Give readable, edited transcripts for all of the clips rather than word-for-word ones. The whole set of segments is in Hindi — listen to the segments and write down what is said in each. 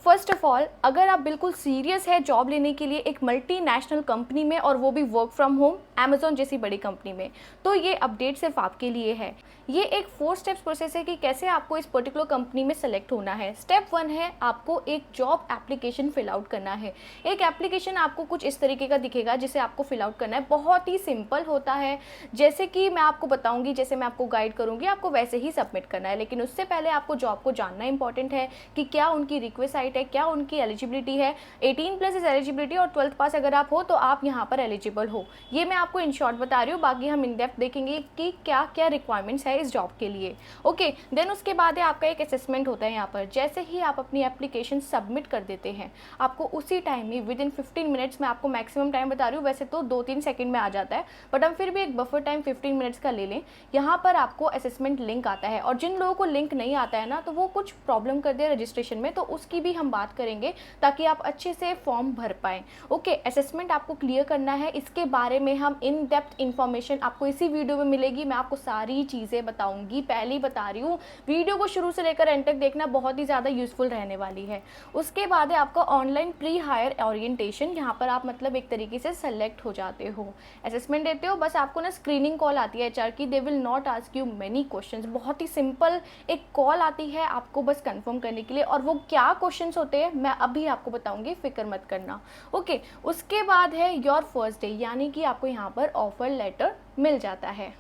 फर्स्ट ऑफ ऑल, अगर आप बिल्कुल सीरियस है जॉब लेने के लिए एक मल्टीनेशनल कंपनी में और वो भी वर्क फ्रॉम होम अमेजोन जैसी बड़ी कंपनी में, तो ये अपडेट सिर्फ आपके लिए है। ये एक 4 स्टेप्स प्रोसेस है कि कैसे आपको इस पर्टिकुलर कंपनी में सेलेक्ट होना है। स्टेप 1 है आपको एक जॉब एप्लीकेशन फिल आउट करना है। एक एप्लीकेशन आपको कुछ इस तरीके का दिखेगा जिसे आपको फिल आउट करना है। बहुत ही सिंपल होता है, जैसे कि मैं आपको बताऊंगी, जैसे मैं आपको गाइड करूंगी, आपको वैसे ही सबमिट करना है। लेकिन उससे पहले आपको जॉब को जानना इंपॉर्टेंट है कि क्या उनकी रिक्वेस्ट है, क्या उनकी एलिजिबिलिटी है। 18+ इज एलिजिबिलिटी और 12th पास अगर आप हो तो आप यहाँ पर एलिजिबल हो। ये मैं आपको इन शॉर्ट बता रही हूँ, बाकी हम इन डेप्थ देखेंगे कि क्या क्या रिक्वायरमेंट्स है इस जॉब के लिए। ओके, देन उसके बाद है आपका एक असेसमेंट होता है। यहाँ पर जैसे ही आप अपनी एप्लीकेशन सबमिट कर देते हैं, आपको उसी टाइम में विद इन 15 मिनट्स में, आपको मैक्सिमम टाइम बता रही हूँ, वैसे तो 2-3 सेकंड में आ जाता है, बट हम फिर भी एक बफर टाइम 15 मिनट्स का ले लें। यहाँ पर आपको असेसमेंट लिंक आता है, और जिन लोगों को लिंक नहीं आता है ना, तो वो कुछ प्रॉब्लम कर दे रजिस्ट्रेशन में, तो उसकी भी हम बात करेंगे ताकि आप अच्छे से फॉर्म भर पाएँ। ओके, असेसमेंट आपको क्लियर करना है, इसके बारे में हम इन डेप्थ इन्फॉर्मेशन आपको इसी वीडियो में मिलेगी। मैं आपको सारी चीज़ें बताऊंगी, पहले ही बता रही हूँ, वीडियो को शुरू से लेकर एंड तक देखना, बहुत ही ज़्यादा यूजफुल रहने वाली है। उसके बाद है आपका ऑनलाइन प्री हायर ओरिएंटेशन। यहाँ पर आप मतलब एक तरीके से सेलेक्ट हो जाते हो, असेसमेंट देते हो, बस आपको ना स्क्रीनिंग कॉल आती है एचआर की। They will not ask you many questions, बहुत ही सिंपल एक कॉल आती है आपको बस कंफर्म करने के लिए, और वो क्या क्वेश्चंस होते हैं मैं अभी आपको बताऊंगी, फिक्र मत करना। ओके, उसके बाद है योर फर्स्ट डे, यानी कि आपको यहाँ पर ऑफर लेटर मिल जाता है।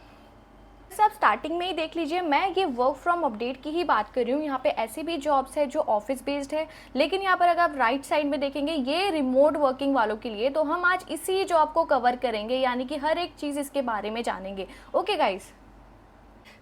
आप स्टार्टिंग में ही देख लीजिए, मैं ये वर्क फ्रॉम अपडेट की ही बात कर रही हूँ। यहाँ पे ऐसी भी जॉब्स है जो ऑफिस बेस्ड है, लेकिन यहाँ पर अगर आप राइट साइड में देखेंगे ये रिमोट वर्किंग वालों के लिए, तो हम आज इसी जॉब को कवर करेंगे, यानी कि हर एक चीज़ इसके बारे में जानेंगे। Okay guys,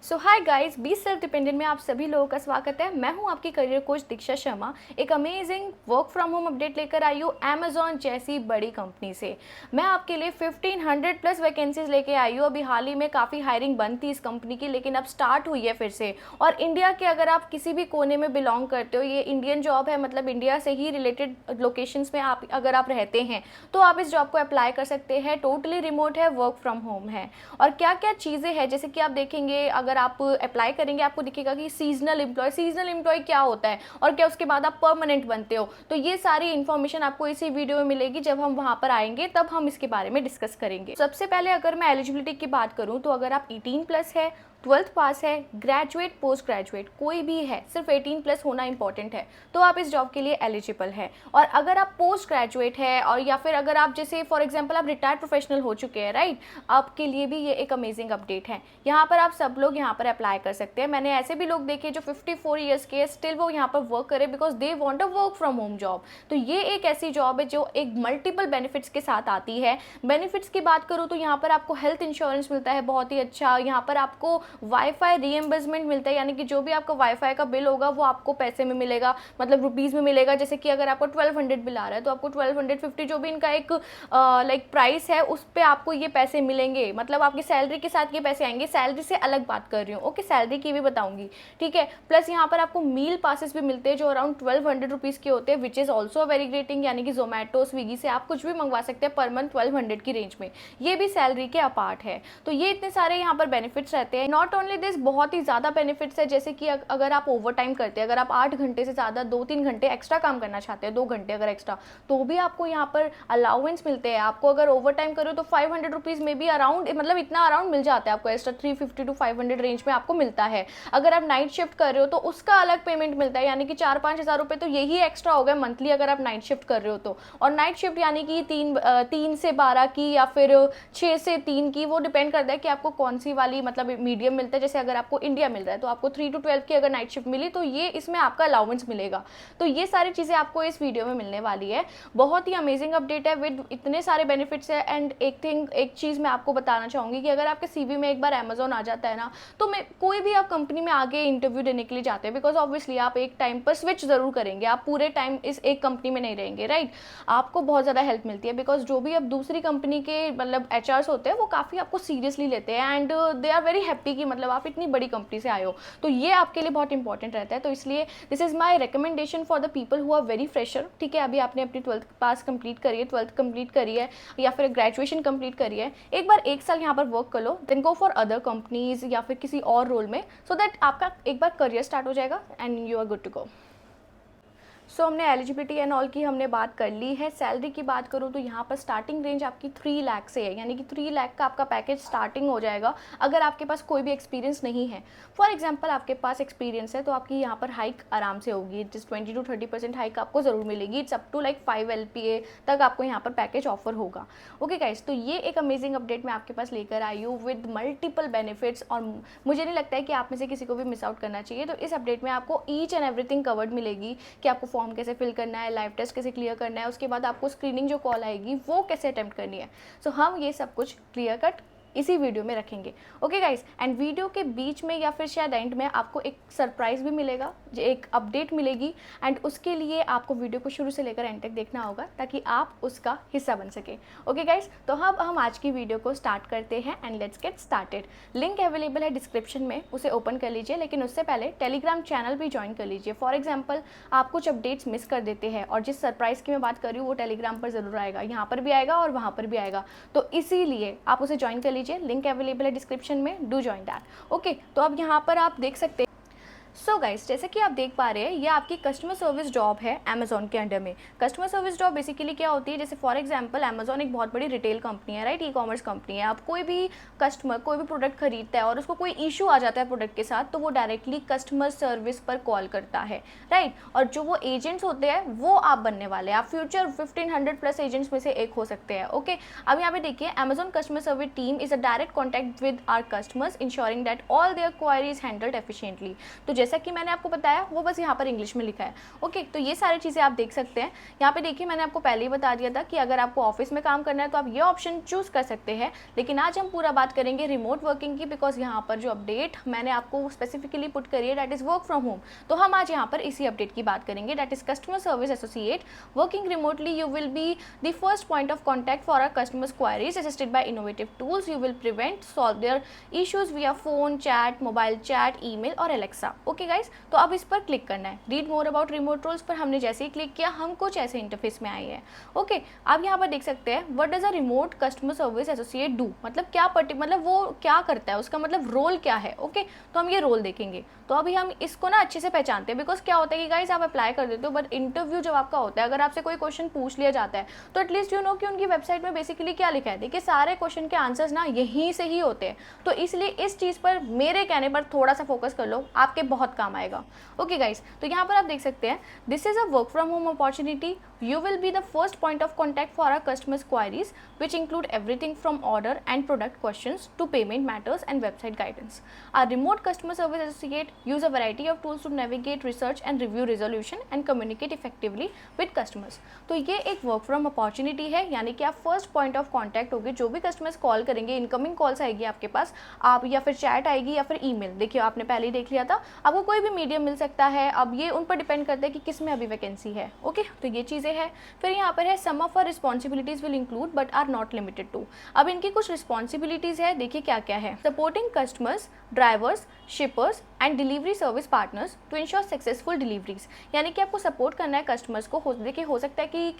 so hi guys, be self dependent में आप सभी लोगों का स्वागत है। मैं हूं आपकी करियर कोच दीक्षा शर्मा, एक amazing work from home update लेकर आई हूँ अमेजॉन जैसी बड़ी कंपनी से। मैं आपके लिए 1500+ वैकेंसीज लेके आई हूँ। अभी हाल ही में काफ़ी हायरिंग बंद थी इस कंपनी की, लेकिन अब स्टार्ट हुई है फिर से। और इंडिया के अगर आप किसी भी कोने में बिलोंग करते हो, ये इंडियन जॉब है, मतलब इंडिया से ही रिलेटेड लोकेशंस में आप अगर आप रहते हैं तो आप इस जॉब को अप्लाई कर सकते हैं। टोटली रिमोट है, वर्क फ्रॉम होम है। और क्या क्या चीज़ें हैं, जैसे कि आप देखेंगे, अगर आप अप्लाई करेंगे आपको दिखेगा कि सीजनल एम्प्लॉय क्या होता है, और क्या उसके बाद आप परमानेंट बनते हो। तो ये सारी इन्फॉर्मेशन आपको इसी वीडियो में मिलेगी। जब हम वहां पर आएंगे तब हम इसके बारे में डिस्कस करेंगे। सबसे पहले अगर मैं एलिजिबिलिटी की बात करूं, तो अगर आप 18+ है, 12th पास है, ग्रेजुएट, पोस्ट ग्रेजुएट कोई भी है, सिर्फ 18+ होना इंपॉर्टेंट है, तो आप इस जॉब के लिए एलिजिबल है। और अगर आप पोस्ट ग्रेजुएट है, और या फिर अगर आप जैसे फॉर एग्जांपल आप रिटायर्ड प्रोफेशनल हो चुके हैं, राइट, आपके लिए भी ये एक अमेजिंग अपडेट है। यहाँ पर आप सब लोग यहाँ पर अप्लाई कर सकते हैं। मैंने ऐसे भी लोग देखे जो 54 ईयर्स के, स्टिल वो यहाँ पर वर्क करे because they want a work from home job. तो ये एक ऐसी जॉब है जो एक मल्टीपल बेनिफिट्स के साथ आती है। बेनिफिट्स की बात करूँ तो यहाँ पर आपको हेल्थ इंश्योरेंस मिलता है, बहुत ही अच्छा। यहाँ पर आपको वाईफाई रीएम्बर्समेंट मिलता है, यानी कि जो भी आपका वाईफाई का बिल होगा वो आपको पैसे में मिलेगा, मतलब रुपीज़ में मिलेगा। जैसे कि अगर आपको 1200 बिल आ रहा है तो आपको 1250 जो भी इनका एक लाइक प्राइस है उस पर आपको ये पैसे मिलेंगे, मतलब आपकी सैलरी के साथ ये पैसे आएंगे। सैलरी से अलग बात कर रही हूँ, ओके, सैलरी की भी बताऊंगी, ठीक है। प्लस यहाँ पर आपको मील पासेस भी मिलते हैं जो अराउंड 1200 रुपीज़ के होते हैं, which is also very grating, यानी कि जोमेटो, स्विगी से आप कुछ भी मंगवा सकते हैं पर मंथ 1200 की रेंज में। ये भी सैलरी के अपार्ट है। तो ये इतने सारे यहाँ पर बेनिफिट्स रहते हैं। नॉट ओनली दिस, बहुत ही ज़्यादा बेनिफिट्स है, जैसे कि अगर आप ओवर टाइम करते हैं, अगर आप 8 घंटे से ज़्यादा 2-3 घंटे एक्स्ट्रा काम करना चाहते हैं, 2 घंटे अगर एक्स्ट्रा, तो भी आपको यहाँ पर अलाउंस मिलते हैं। आपको अगर ओवर टाइम करो तो 500 रुपीज़ में भी अराउंड, मतलब इतना अराउंड मिल जाता है आपको एक्स्ट्रा, 350 to 500 रेंज में आपको मिलता है। अगर आप नाइट शिफ्ट कर रहे हो तो उसका अलग पेमेंट मिलता है, यानी कि 4-5 हज़ार रुपये तो यही एक्स्ट्रा हो गए मंथली अगर आप नाइट शिफ्ट कर रहे हो तो। और नाइट शिफ्ट यानी कि 3 से 12 की या फिर 6 से 3 की, वो डिपेंड करता है कि आपको कौन सी वाली, मतलब मीडियम मिलता है। जैसे अगर आपको इंडिया मिल रहा है तो आपको 3 to 12 की अगर नाइट शिफ्ट मिली तो ये इसमें आपका अलाउंस मिलेगा। तो ये सारी चीज़ें आपको इस वीडियो में मिलने वाली है। बहुत ही अमेजिंग अपडेट है विद इतने सारे बेनिफिट्स है। एंड एक चीज़ मैं आपको बताना चाहूँगी कि अगर आपके सीवी में एक बार अमेजोन आ जाता है ना, तो मैं कोई भी आप कंपनी में आगे इंटरव्यू देने के लिए जाते हैं, बिकॉज ऑब्वियसली आप एक टाइम पर स्विच ज़रूर करेंगे, आप पूरे टाइम इस एक कंपनी में नहीं रहेंगे, राइट। आपको बहुत ज़्यादा हेल्प मिलती है, बिकॉज जो भी अब दूसरी कंपनी के मतलब एचआर्स होते हैं वो काफ़ी आपको सीरियसली लेते हैं, and they are very happy कि मतलब आप इतनी बड़ी कंपनी से आए हो। तो ये आपके लिए बहुत इंपॉर्टेंट रहता है। तो इसलिए this is my recommendation for the people who are very fresher, ठीक है। अभी आपने अपनी 12th पास कंप्लीट करी है, 12th कंप्लीट करी है, या फिर ग्रेजुएशन कंप्लीट करी है, एक बार 1 साल यहाँ पर वर्क कर लो, then go for other companies या फिर किसी और रोल में, सो दैट आपका एक बार करियर स्टार्ट हो जाएगा and you are good to go. So हमने एलिजिबिलिटी एंड ऑल की हमने बात कर ली है। सैलरी की बात करूँ तो यहाँ पर स्टार्टिंग रेंज आपकी 3 लाख से है, यानी कि 3 लाख का आपका पैकेज स्टार्टिंग हो जाएगा अगर आपके पास कोई भी एक्सपीरियंस नहीं है। फॉर एग्जांपल आपके पास एक्सपीरियंस है तो आपकी यहाँ पर हाइक आराम से होगी, जिस 20 to 30% हाइक आपको ज़रूर मिलेगी। It's up to like 5 LPA तक आपको यहाँ पर पैकेज ऑफर होगा। ओके गाइस, तो ये एक अमेजिंग अपडेट मैं आपके पास लेकर आई हूँ विद मल्टीपल बेनिफिट्स, और मुझे नहीं लगता है कि आप में से किसी को भी मिस आउट करना चाहिए। तो इस अपडेट में आपको ईच एंड एवरीथिंग कवर्ड मिलेगी कि आपको फॉर्म कैसे फिल करना है, लाइव टेस्ट कैसे क्लियर करना है, उसके बाद आपको स्क्रीनिंग जो कॉल आएगी वो कैसे अटेम्प्ट करनी है। सो हम ये सब कुछ क्लियर कट इसी वीडियो में रखेंगे। ओके गाइस, एंड वीडियो के बीच में या फिर शायद एंड में आपको एक सरप्राइज भी मिलेगा, एक अपडेट मिलेगी, एंड उसके लिए आपको वीडियो को शुरू से लेकर एंड तक देखना होगा ताकि आप उसका हिस्सा बन सके। ओके गाइस, तो अब हम आज की वीडियो को स्टार्ट करते हैं and let's get started. Link available है डिस्क्रिप्शन में, उसे ओपन कर लीजिए, लेकिन उससे पहले टेलीग्राम चैनल भी ज्वाइन कर लीजिए। फॉर एग्जाम्पल आप कुछ अपडेट्स मिस कर देते हैं और जिस सरप्राइज की मैं बात कर रही हूँ वो टेलीग्राम पर जरूर आएगा, यहाँ पर भी आएगा और वहाँ पर भी आएगा, तो इसीलिए आप उसे ज्वाइन कर लीजिए। लिंक अवेलेबल है डिस्क्रिप्शन में, डू जॉइन दैट। ओके, तो अब यहाँ पर आप देख सकते हैं। सो गाइस, जैसे कि आप देख पा रहे हैं ये आपकी कस्टमर सर्विस जॉब है अमेजोन के अंडर में। कस्टमर सर्विस जॉब बेसिकली क्या होती है, जैसे फॉर एग्जांपल अमेजोन एक बहुत बड़ी रिटेल कंपनी है, राइट, ई कॉमर्स कंपनी है। आप कोई भी कस्टमर कोई भी प्रोडक्ट खरीदता है और उसको कोई इशू आ जाता है प्रोडक्ट के साथ, तो वो डायरेक्टली कस्टमर सर्विस पर कॉल करता है, राइट। और जो वो एजेंट्स होते हैं वो आप बनने वाले हैं, आप फ्यूचर 1500+ एजेंट्स में से एक हो सकते हैं। ओके, अब यहाँ पे देखिए, Amazon customer service team is a direct contact with our customers ensuring that all their queries handled efficiently. तो जैसा कि मैंने आपको बताया वो बस यहाँ पर इंग्लिश में लिखा है। ओके, तो ये सारी चीज़ें आप देख सकते हैं। यहाँ पे देखिए, मैंने आपको पहले ही बता दिया था कि अगर आपको ऑफिस में काम करना है तो आप ये ऑप्शन चूज कर सकते हैं, लेकिन आज हम पूरा बात करेंगे रिमोट वर्किंग की, बिकॉज यहाँ पर जो अपडेट मैंने आपको स्पेसिफिकली पुट करी है that is work from home. तो हम आज यहाँ पर इसी अपडेट की बात करेंगे, that is customer service associate working remotely. You will be the first point of contact for our customers queries assisted by innovative tools. You will prevent solve their issues via phone chat, mobile chat, email और एलेक्सा। ओके गाइस, तो अब इस पर क्लिक करना है। Read more about remote roles पर हमने जैसे ही क्लिक किया हम कुछ ऐसे इंटरफेस में आए हैं। ओके, आप यहाँ पर देख सकते हैं what does a remote customer service associate do, मतलब क्या मतलब वो क्या करता है, उसका मतलब रोल क्या है। ओके, तो हम ये रोल देखेंगे। तो अभी हम इसको ना अच्छे से पहचानते हैं, बिकॉज क्या होता है कि गाइस आप अप्लाई कर देते हो, बट इंटरव्यू जब आपका होता है, अगर आपसे कोई क्वेश्चन पूछ लिया जाता है तो एटलीस्ट यू नो कि उनकी वेबसाइट में बेसिकली क्या लिखा है। देखिए, सारे क्वेश्चन के आंसर्स ना यहीं से ही होते हैं, तो इसलिए इस चीज़ पर मेरे कहने पर थोड़ा सा फोकस कर लो, आपके बहुत काम आएगा। ओके गाइस, तो यहाँ पर आप देख सकते हैं this is a work from home opportunity. You will be the first point of contact for our customers' queries, which include everything from order and product questions to payment matters and website guidance. Our remote customer service associate use a variety of tools to navigate, research and review resolution and communicate effectively with customers. तो ये एक वर्क फ्रॉम अपॉर्चुनिटी है, यानी कि आप फर्स्ट पॉइंट ऑफ कॉन्टैक्ट होगे। जो भी कस्टमर्स कॉल करेंगे, इनकमिंग कॉल्स आएगी आपके पास, आप या फिर चैट आएगी या फिर ईमेल। देखिए, आपने पहले ही देख लिया था, आपको कोई भी मीडियम मिल सकता है। अब ये उन पर डिपेंड करता है कि किस में अभी वैकेंसी है। ओके, तो ये चीज़ें है। फिर यहाँ पर है sum of our responsibilities will include but are not limited to. अब इनकी कुछ रिस्पॉन्सिबिलिटीज है, देखिए क्या क्या है। Supporting customers, drivers, shippers and delivery service partners to ensure successful deliveries, यानी कि आपको सपोर्ट करना है कस्टमर्स को। देखिए, हो सकता है कि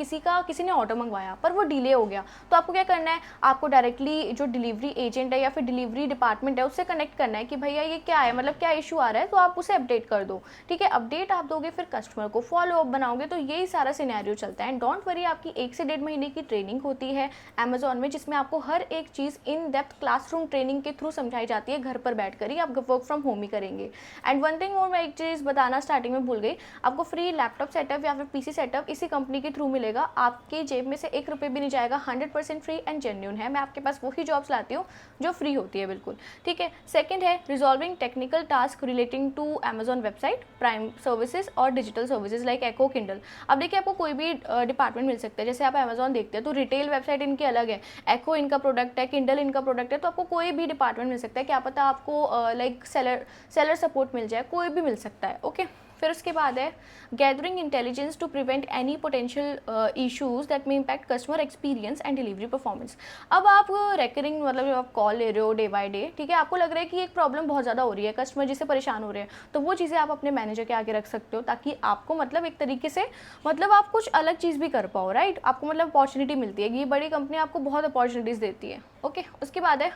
किसी ने ऑर्डर मंगवाया पर वो डिले हो गया, तो आपको क्या करना है, आपको डायरेक्टली जो डिलीवरी एजेंट है या फिर डिलीवरी डिपार्टमेंट है उससे कनेक्ट करना है कि भैया ये क्या है, मतलब क्या इशू आ रहा है, तो आप उसे अपडेट कर दो। ठीक है, अपडेट आप दोगे, फिर कस्टमर को फॉलो अप बनाओगे, तो यही सारा सिनेरियो चलता है। एंड डोंट वरी, आपकी 1 से 1.5 महीने की ट्रेनिंग होती है अमेजोन में, जिसमें आपको हर एक चीज़ इन डेप्थ क्लासरूम ट्रेनिंग के थ्रू समझाई जाती है। घर पर बैठ कर ही आप वर्क फ्रॉम होम ही करेंगे। एंड वन थिंग और, मैं एक चीज़ बताना स्टार्टिंग में भूल गई, आपको फ्री लैपटॉप सेटअप या फिर पीसी सेटअप इसी कंपनी के थ्रू मिलेगा। आपकी जेब में से 1 रुपये भी नहीं जाएगा, 100% फ्री एंड जेन्युइन है। मैं आपके पास वही जॉब्स लाती हूँ जो फ्री होती है, बिल्कुल। ठीक है, सेकंड है resolving technical task relating to Amazon website, prime services और digital services like Echo, Kindle. अब देखिए, आपको कोई भी डिपार्टमेंट मिल सकता है। जैसे आप अमेजोन देखते हैं तो रिटेल वेबसाइट इनकी अलग है, एको इनका प्रोडक्ट है, किंडल इनका प्रोडक्ट है, तो आपको कोई भी डिपार्टमेंट मिल सकता है। क्या पता आपको लाइक सेलर सपोर्ट मिल जाए, कोई भी मिल सकता है। ओके, फिर उसके बाद है gathering intelligence to prevent any potential issues that may impact customer experience and delivery performance. अब आप रेकरिंग, मतलब जब आप कॉल ले रहे हो डे बाय डे, ठीक है, आपको लग रहा है कि एक प्रॉब्लम बहुत ज़्यादा हो रही है, कस्टमर जिससे परेशान हो रहे हैं, तो वो चीज़ें आप अपने मैनेजर के आगे रख सकते हो, ताकि आपको मतलब एक तरीके से मतलब आप कुछ अलग चीज़ भी कर पाओ, राइट। आपको मतलब अपॉर्चुनिटी मिलती है, ये बड़ी कंपनी आपको बहुत अपॉर्चुनिटीज़ देती है। ओके, उसके बाद है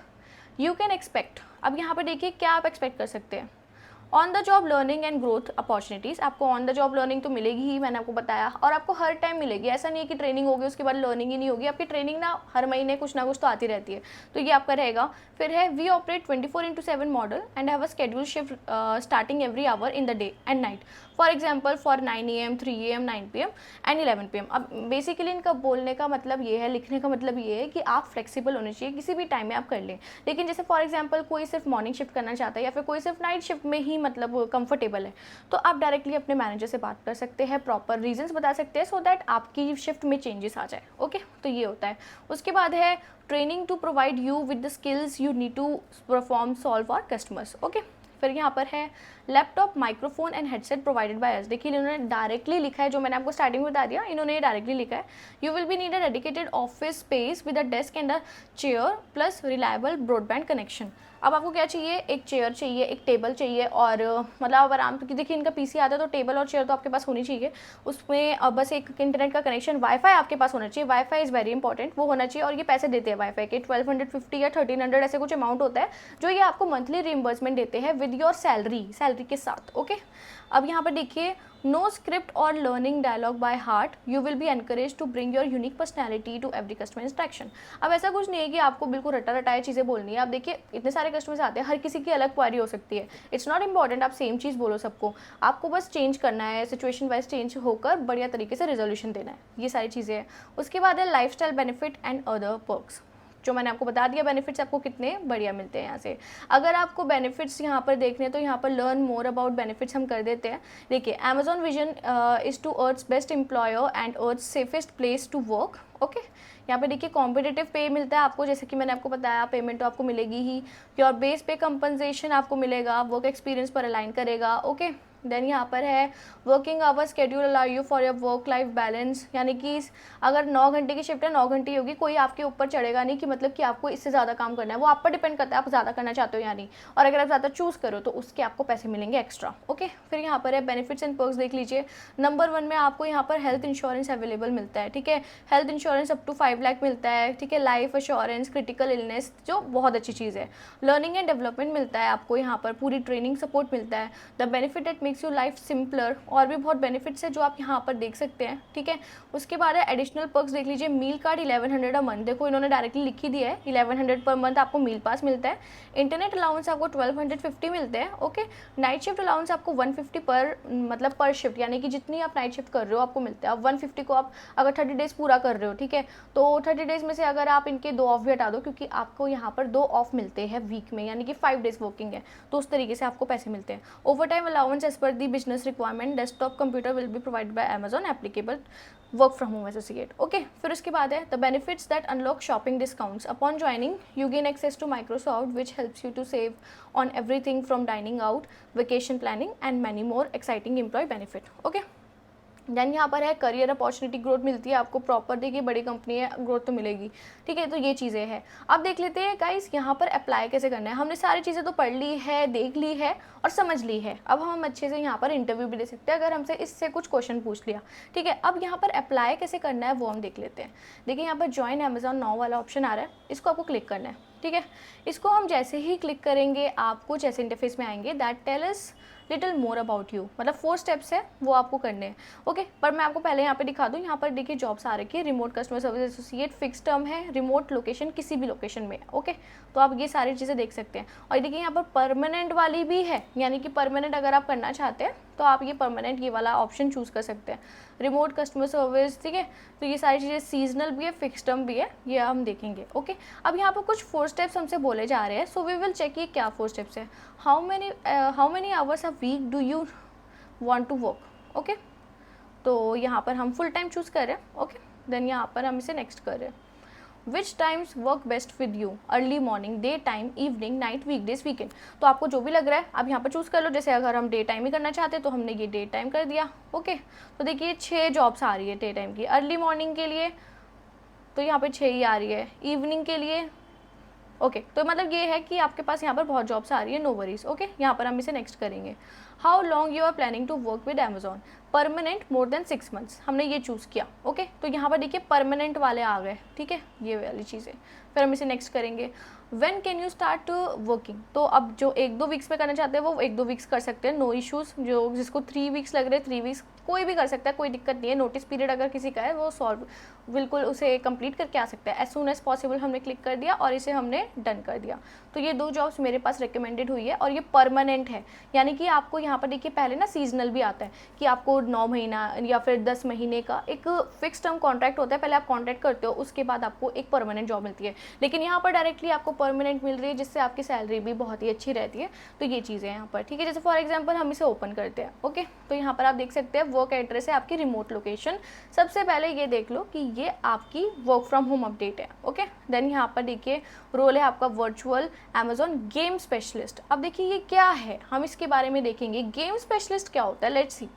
यू कैन एक्सपेक्ट। अब यहाँ पर देखिए क्या आप एक्सपेक्ट कर सकते हैं। On the job learning and growth opportunities, आपको ऑन द जॉब लर्निंग तो मिलेगी ही, मैंने आपको बताया, और आपको हर टाइम मिलेगी। ऐसा नहीं है कि ट्रेनिंग होगी उसके बाद लर्निंग ही नहीं होगी, आपकी ट्रेनिंग ना हर महीने कुछ ना कुछ तो आती रहती है, तो ये आपका रहेगा। फिर है we operate 24/7 model and have a schedule shift starting every hour in the day and night, for example for 9 AM, 3 AM, 9 PM and 11 PM। अब बेसिकली इनका बोलने का मतलब ये है, लिखने का मतलब ये है कि आप फ्लेक्सिबल होने चाहिए, किसी भी टाइम में आप कर लें। लेकिन जैसे फॉर एग्जाम्पल कोई सिर्फ मॉर्निंग शिफ्ट करना चाहता है या फिर कोई सिर्फ नाइट शिफ्ट में ही मतलब कंफर्टेबल है, तो आप डायरेक्टली अपने मैनेजर से बात कर सकते हैं, प्रॉपर रीजंस बता सकते हैं, सो दैट आपकी शिफ्ट में चेंजेस आ जाए। ओके, तो ये होता है। उसके बाद है training to provide you with the skills you need to perform solve for customers. Okay, फिर यहाँ पर है laptop, microphone and headset provided by us. देखिए इन्होंने डायरेक्टली लिखा है, जो मैंने आपको स्टार्टिंग में बता दिया, इन्होंने डायरेक्टली लिखा है you will B need a dedicated office space with a desk and a chair plus reliable broadband connection. अब आपको क्या चाहिए, एक चेयर चाहिए, एक टेबल चाहिए, और मतलब अब आराम से, देखिए इनका पीसी आता है तो टेबल और चेयर तो आपके पास होनी चाहिए, उसमें बस एक इंटरनेट का कनेक्शन, वाईफाई आपके पास होना चाहिए, वाईफाई इज़ वेरी इंपॉर्टेंट, वो होना चाहिए। और ये पैसे देते हैं वाईफाई के 1250 या 1300 ऐसे कुछ अमाउंट होता है, जो ये आपको मंथली रीइंबर्समेंट देते हैं विद योर सैलरी के साथ। ओके, अब यहाँ पर देखिए नो स्क्रिप्ट और learning dialogue by heart, you will be encourage to bring your unique personality to every customer instruction. अब ऐसा कुछ नहीं है कि आपको बिल्कुल रटा रटाए चीज़ें बोलनी है। आप देखिए इतने सारे कस्टमर्स आते हैं, हर किसी की अलग क्वारी हो सकती है, इट्स नॉट इंपॉर्टेंट आप सेम चीज़ बोलो सबको, आपको बस चेंज करना है, सिचुएशन वाइज चेंज होकर बढ़िया तरीके से रेजोल्यूशन देना है, ये सारी चीज़ें हैं। उसके बाद है life style benefit and other perks, जो मैंने आपको बता दिया बेनिफिट्स आपको कितने बढ़िया मिलते हैं यहाँ से। अगर आपको बेनिफिट्स यहाँ पर देखने हैं तो यहाँ पर लर्न मोर अबाउट बेनिफिट्स हम कर देते हैं। देखिए Amazon vision is to earth best employer and earth safest place to work. Okay, यहाँ पे देखिए कॉम्पिटिटिव पे मिलता है आपको, जैसे कि मैंने आपको बताया, पेमेंट तो आपको मिलेगी ही, योर बेस पे कंपनसेशन आपको मिलेगा, वर्क एक्सपीरियंस पर अलाइन करेगा। ओके, देन यहाँ पर है working hour schedule allow you for your work life balance, यानी कि अगर 9 घंटे की शिफ्ट है 9 घंटे होगी, कोई आपके ऊपर चढ़ेगा नहीं कि मतलब कि आपको इससे ज़्यादा काम करना है, वो आप पर डिपेंड करता है आप ज़्यादा करना चाहते हो या नहीं, और अगर आप ज़्यादा चूज़ करो तो उसके आपको पैसे मिलेंगे एक्स्ट्रा। ओके, फिर यहाँ पर है बेनिफिट्स एंड पर्क्स, देख लीजिए। नंबर 1 में आपको यहाँ पर हेल्थ इंश्योरेंस अवेलेबल मिलता है, ठीक है, health insurance up to 5 lakh मिलता है, ठीक है, लाइफ इंश्योरेंस, क्रिटिकल इलनेस, जो बहुत अच्छी चीज़ है। लर्निंग एंड डेवलपमेंट मिलता है आपको यहाँ पर, पूरी ट्रेनिंग सपोर्ट मिलता है। The benefit that makes you life simpler, और भी बहुत बेनिफिट्स है जो आप यहाँ पर देख सकते हैं, ठीक है। उसके बाद है एडिशनल पर्क्स, देख लीजिए। मील कार्ड 1100 अ मंथ, देखो इन्होंने डायरेक्टली लिख ही दिया है 1100 पर मंथ आपको मील पास मिलता है। इंटरनेट अलाउंस आपको 1250 मिलते हैं। ओके, नाइट शिफ्ट अलाउंस आपको 150 पर मतलब पर शिफ्ट, यानी कि जितनी आप नाइट शिफ्ट कर रहे हो आपको मिलता है। अब 150 को आप अगर 30 डेज पूरा कर रहे हो, ठीक है, तो 30 डेज में से अगर आप इनके 2 ऑफ भी हटा दो, क्योंकि आपको यहाँ पर 2 ऑफ मिलते हैं वीक में, यानी कि 5 डेज वर्किंग है, तो उस तरीके से आपको पैसे मिलते हैं। Over time allowance as per the business requirement, desktop computer will be provided by Amazon applicable work from home associate. Okay, फिर उसके बाद है the benefits that unlock shopping discounts upon joining, you gain access to Microsoft which helps you to save on everything from dining out, vacation planning and many more exciting employ benefit. Okay, then यहाँ पर है करियर अपॉर्चुनिटी, ग्रोथ मिलती है आपको प्रॉपर, देखिए बड़ी कंपनी है, ग्रोथ तो मिलेगी, ठीक है, तो ये चीज़ें हैं। अब देख लेते हैं गाइस यहाँ पर अप्लाई कैसे करना है। हमने सारी चीज़ें तो पढ़ ली है, देख ली है और समझ ली है। अब हम अच्छे से यहाँ पर इंटरव्यू भी दे सकते हैं अगर हमसे इससे कुछ क्वेश्चन पूछ लिया, ठीक है। अब यहाँ पर अप्लाई कैसे करना है वो हम देख लेते हैं। देखिए यहाँ पर ज्वाइन अमेजॉन नाउ वाला ऑप्शन आ रहा है, इसको आपको क्लिक करना है, ठीक है। इसको हम जैसे ही क्लिक करेंगे आप कुछ ऐसे इंटरफेस में आएंगे, that tell us little more about you, मतलब 4 स्टेप्स है वो आपको करने हैं। ओके, पर मैं आपको पहले यहाँ पे दिखा दूँ। यहाँ पर देखिए जॉब्स आ रखी है, remote customer service associate, fix term है, रिमोट लोकेशन किसी भी लोकेशन में। ओके, तो आप ये सारी चीज़ें देख सकते हैं। और देखिए यहाँ पर परमानेंट वाली भी है, यानी कि परमानेंट अगर आप करना चाहते हैं तो आप ये परमानेंट ये वाला ऑप्शन चूज़ कर सकते हैं। रिमोट कस्टमर सर्विस, ठीक है, तो ये सारी चीज़ें सीजनल भी है, फिक्स टर्म भी है, ये हम देखेंगे। ओके, अब यहाँ पर कुछ 4 स्टेप्स हमसे बोले जा रहे हैं, सो वी विल चेक ये क्या 4 स्टेप्स है। How many hours a week do you want to work. Okay, तो यहाँ पर हम फुल टाइम चूज़ कर रहे हैं। ओके, देन यहाँ पर हम इसे नेक्स्ट कर रहे हैं। Which times work best with you, early morning, day time, evening, night, weekdays, weekend. तो आपको जो भी लग रहा है आप यहाँ पर चूज़ कर लो। जैसे अगर हम डे टाइम ही करना चाहते हैं तो हमने ये डे टाइम कर दिया। ओके, तो देखिए 6 जॉब्स आ रही है डे टाइम की। अर्ली मॉर्निंग के लिए तो यहाँ पे 6 ही आ रही है, इवनिंग के लिए ओके तो मतलब ये है कि आपके पास यहाँ पर बहुत जॉब्स आ रही है, नो वरीज। ओके यहाँ पर हम इसे नेक्स्ट करेंगे। How long you are planning to work with Amazon? Permanent more than 6 months, हमने ये चूज़ किया। ओके तो यहाँ पर देखिए परमानेंट वाले आ गए, ठीक है, ये वाली चीज़ें। फिर हम इसे नेक्स्ट करेंगे। When can you start working? तो अब जो 1-2 वीक्स में करना चाहते हैं वो 1-2 वीक्स कर सकते हैं, नो इश्यूज़। जो जिसको 3 वीक्स लग रहे हैं 3 वीक्स कोई भी कर सकता है, कोई दिक्कत नहीं है। नोटिस पीरियड अगर किसी का है वो सॉल्व बिल्कुल उसे कंप्लीट करके आ सकता है। एज सून एज पॉसिबल हमने क्लिक कर दिया और इसे हमने डन कर दिया। तो ये 2 जॉब्स मेरे पास रिकमेंडेड हुई है और ये परमानेंट है, यानी कि आपको यहाँ पर देखिए पहले ना सीजनल भी आता है कि आपको 9 महीना या फिर 10 महीने का एक फिक्स टर्म कॉन्ट्रैक्ट होता है, पहले आप कॉन्ट्रैक्ट करते हो उसके बाद आपको एक परमानेंट जॉब मिलती है। लेकिन यहाँ पर डायरेक्टली आपको परमानेंट मिल रही है जिससे आपकी सैलरी भी बहुत ही अच्छी रहती है। तो ये चीज़ें यहाँ पर ठीक है। जैसे फॉर एग्जाम्पल हम इसे ओपन करते हैं। ओके तो यहाँ पर आप देख सकते हैं वर्क एड्रेस है आपकी रिमोट लोकेशन। सबसे पहले ये देख लो कि ये आपकी वर्क फ्रॉम होम अपडेट है। ओके देन यहाँ पर देखिए रोल है आपका वर्चुअल अमेजोन गेम स्पेशलिस्ट। अब देखिए ये क्या है, हम इसके बारे में देखेंगे। गेम स्पेशलिस्ट क्या होता है, लेट्स सी।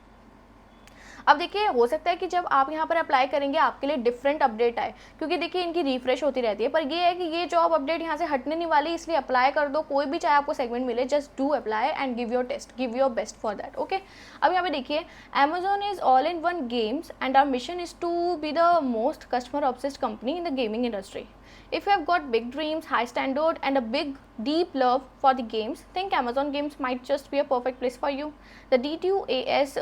अब देखिए हो सकता है कि जब आप यहाँ पर अप्लाई करेंगे आपके लिए डिफरेंट अपडेट आए, क्योंकि देखिए इनकी रिफ्रेश होती रहती है। पर ये है कि ये जॉब अपडेट यहाँ से हटने नहीं वाली, इसलिए अप्लाई कर दो। कोई भी चाहे आपको सेगमेंट मिले, just do apply and give your test, give your best for that. Okay अब यहाँ पे देखिए Amazon is all in one games and our mission is to be the most customer obsessed company in the gaming industry. If you have got big dreams, high standard and a big deep love for the games, think Amazon Games might just be a perfect place for you. The D2AS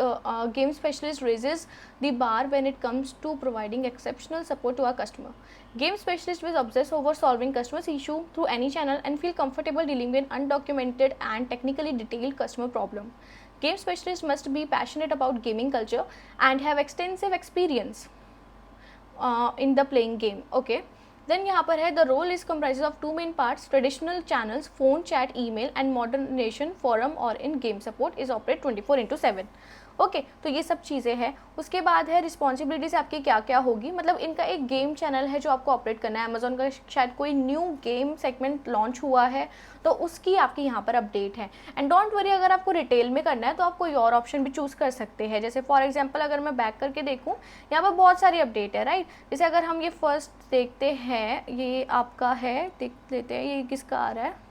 game specialist raises the bar when it comes to providing exceptional support to our customer. Game specialist will obsess over solving customers' issue through any channel and feel comfortable dealing with undocumented and technically detailed customer problem. Game specialist must be passionate about gaming culture and have extensive experience in the playing game. Okay. Then यहाँ पर है the role is comprise of 2 main parts, traditional channels phone chat email and moderation forum और in game support is operate 24/7. Okay तो ये सब चीज़ें हैं। उसके बाद है रिस्पॉन्सिबिलिटीज आपकी क्या क्या होगी, मतलब इनका एक गेम चैनल है जो आपको ऑपरेट करना है। अमेजोन का शायद कोई न्यू गेम सेगमेंट लॉन्च हुआ है तो उसकी आपकी यहाँ पर अपडेट है। एंड डोंट वरी अगर आपको रिटेल में करना है तो आप कोई और ऑप्शन भी चूज़ कर सकते हैं। जैसे फॉर एग्जांपल अगर मैं बैक करके देखूँ यहाँ पर बहुत सारी अपडेट है, राइट। जैसे अगर हम ये फर्स्ट देखते हैं, ये आपका है, देख लेते हैं ये किसका आ रहा है।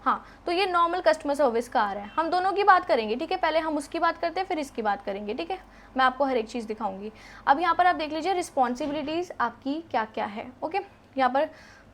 हाँ तो ये नॉर्मल कस्टमर सर्विस का आ रहा है। हम दोनों की बात करेंगे, ठीक है। पहले हम उसकी बात करते हैं फिर इसकी बात करेंगे, ठीक है। मैं आपको हर एक चीज़ दिखाऊंगी। अब यहाँ पर आप देख लीजिए रिस्पॉन्सिबिलिटीज़ आपकी क्या क्या है। ओके यहाँ पर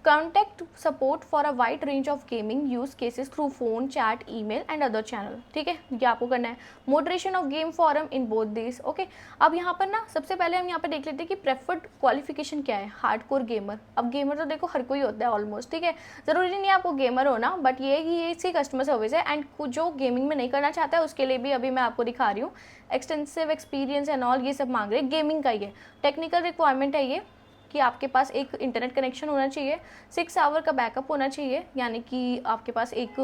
contact support for a wide range of gaming use cases through phone chat email and other channel, ठीक है, ये आपको करना है। Moderation of game forum in both this. Okay अब यहाँ पर ना सबसे पहले हम यहाँ पर देख लेते हैं कि प्रेफर्ड क्वालिफिकेशन क्या है। हार्डकोर गेमर, अब गेमर तो देखो हर कोई होता है ऑलमोस्ट, ठीक है, ज़रूरी नहीं है आपको गेमर होना, बट ये है कि ये इसकी कस्टमर सर्विस है। एंड जो गेमिंग में नहीं करना चाहता है उसके लिए भी अभी मैं आपको दिखा रही हूँ एक्सटेंसिव एक्सपीरियंस एंड ऑल, ये सब मांग रहे हैं गेमिंग का। ये टेक्निकल रिक्वायरमेंट है ये कि आपके पास एक इंटरनेट कनेक्शन होना चाहिए, 6 आवर का बैकअप होना चाहिए, यानी कि आपके पास एक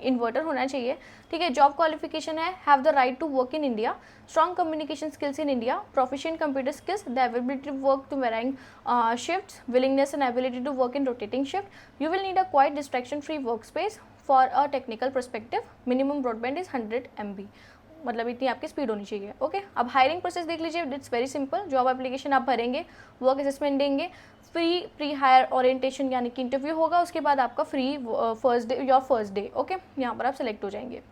इन्वर्टर होना चाहिए, ठीक है। जॉब क्वालिफिकेशन है have the right to work in India, strong communication skills in India, proficient computer skills, the ability to work to varying shifts, willingness and ability to work in rotating shift, you will need a quiet distraction free work space for a technical perspective, minimum broadband is 100 MB, मतलब इतनी आपकी स्पीड होनी चाहिए। ओके अब हायरिंग प्रोसेस देख लीजिए, it's very simple. Job application आप भरेंगे, वर्क असेसमेंट देंगे, प्री हायर ओरिएंटेशन यानी कि इंटरव्यू होगा, उसके बाद आपका free first day your first day. Okay यहाँ पर आप सेलेक्ट हो जाएंगे,